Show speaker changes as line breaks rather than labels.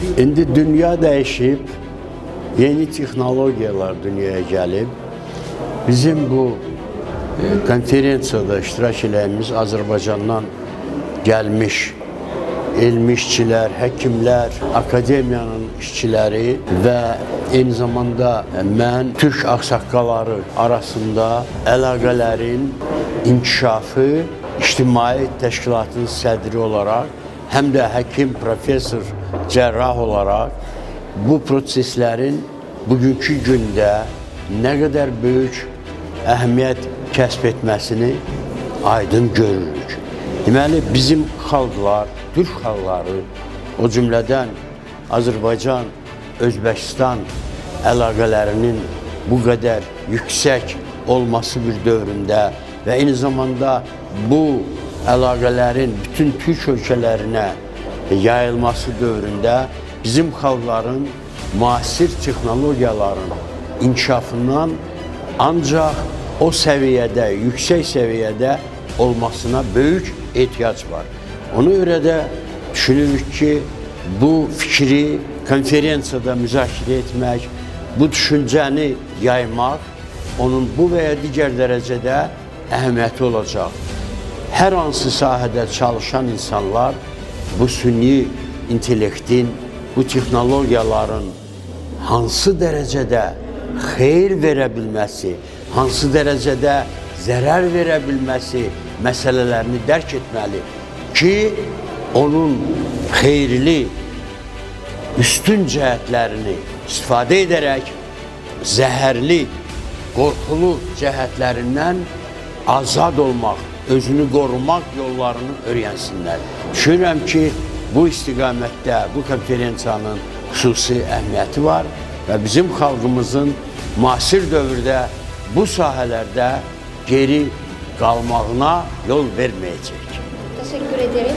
İndi dünya dəyişib, yeni texnologiyalar dünyaya gəlib. Bizim bu konferansiyada iştirak edəyimiz Azərbaycandan gəlmiş elmi işçilər, həkimlər, akademiyanın işçiləri və eyni zamanda mən Türk ağsaqqalları arasında əlaqələrin inkişafı ictimai təşkilatın sədri olaraq, həm də həkim, professor, cərrah olaraq bu proseslərin bugünkü gündə nə qədər böyük əhəmiyyət kəsb etməsini aydın görürük. Deməli, bizim xalqlar, Türk xalqları, o cümlədən Azərbaycan, Özbəkistan əlaqələrinin bu qədər yüksək olması bir dövründə və eyni zamanda bu əlaqələrin bütün Türk ölkələrinə yayılması dövründə bizim xalqların müasir texnologiyaların inkişafından ancaq o səviyyədə, yüksək səviyyədə olmasına böyük ehtiyac var. Ona görə də düşünürük ki, bu fikri konferansiyada müzakirə etmək, bu düşüncəni yaymaq, onun bu və ya digər dərəcədə əhəmiyyəti olacaq. Hər hansı sahədə çalışan insanlar bu süni intellektin, bu texnologiyaların hansı dərəcədə xeyir verə bilməsi, hansı dərəcədə zərər verə bilməsi məsələlərini dərk etməli ki, onun xeyirli, üstün cəhətlərini istifadə edərək zəhərli, qorxulu cəhətlərindən azad olmaq, özünü qorumaq yollarını öyrənsinlər. Düşünürəm ki, bu istiqamətdə bu konferensiyanın xüsusi əhəmiyyəti var və bizim xalqımızın müasir dövrdə bu sahələrdə geri qalmağına yol verməyəcək.
Teşekkür ederim.